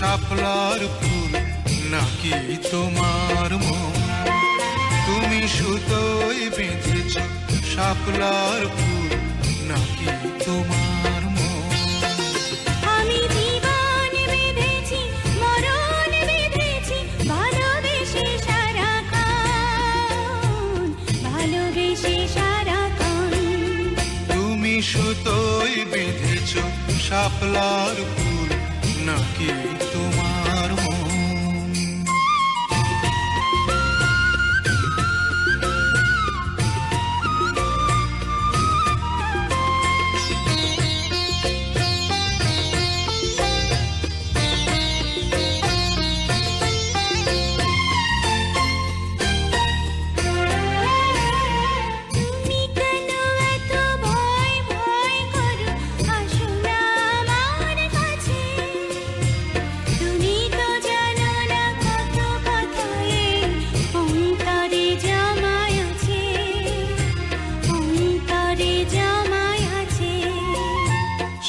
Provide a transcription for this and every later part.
শাপলার ফুল নাকি তোমার মন? তুমি সুতোয় বেঁধেছ শাপলার ফুল নাকি তোমার মন? আমি জীবন বেঁধেছি, মরণ বেঁধেছি, ভালোবেসে সারাক্ষণ, ভালোবেসে সারাক্ষণ। তুমি সুতোয় বেঁধেছ শাপলার ফুল নাকি তোমার মন? তুমি কেন এত ভয় ভয় করো? আসো না আমার কাছে। তুমি তো জানো না কত কথা এই অন্তরে জমায় আছে, অন্তরে জমায় আছে।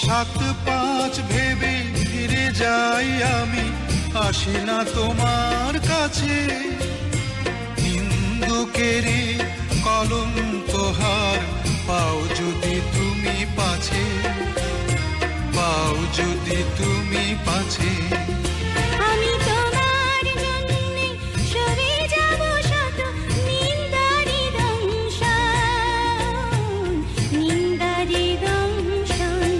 7-5 ভেবে ফিরে যাই আমি, আসি না তোমার কাছে। হিন্দুকেরই কলঙ্ক হার পাও যদি তুমি পাছে, পাও যদি তুমি পাছে। আমি তোমার জন্যে সরে যাব শত নিন্দারি দংশন, নিন্দারি দংশন।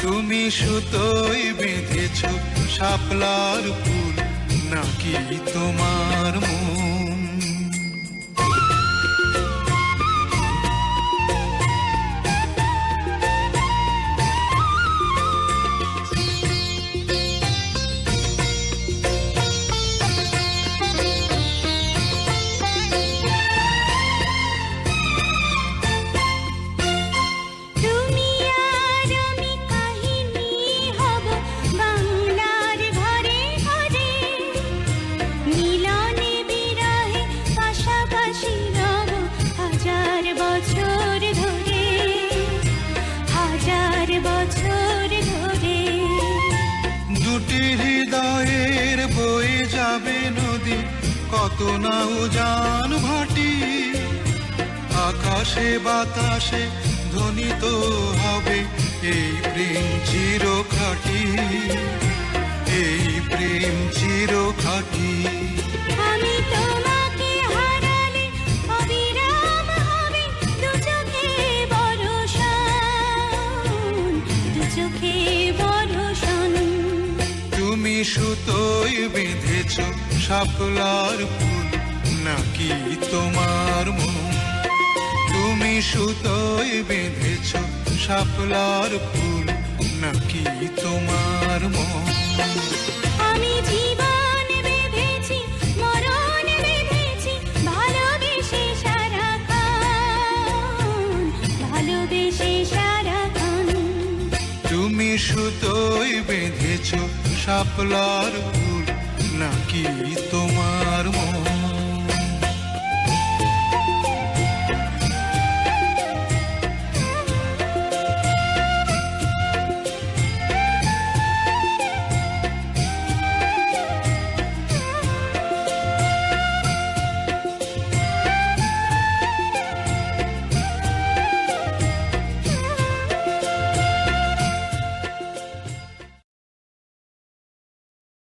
তুমি সুতোয় বেঁধেছ শাপলার ফুল নাকি তোমার মন? তুমি আর আমি কাহিনী হব বাংলার ঘরে ঘরে, মিলনে বিরহে পাশাপাশি রব হাজার বছর ধরে, হাজার বছর ধরে। দুটি হৃদয়ের বয়ে যাবে নদী, কত না উজান ভাটি। আকাশে বাতাসে ধ্বনিত হবে এই প্রেম চিরখাটি, এই প্রেম চিরখাটি। আমি তোমাকে হারালে অবিরাম হবে দু চোখে বর্ষণ, দু চোখে বর্ষণ। তুমি সুতোয় বেঁধেছ শাপলার ফুল নাকি তোমার মন? তুমি সুতোয় বেঁধেছ শাপলার ফুল নাকি তোমার মন? আমি জীবন বেঁধেছি, মরণ বেঁধেছি, ভালোবেসে সারাক্ষণ, ভালোবেসে সারাক্ষণ। তুমি সুতোয় বেঁধেছ শাপলার ফুল নাকি তোমার মন?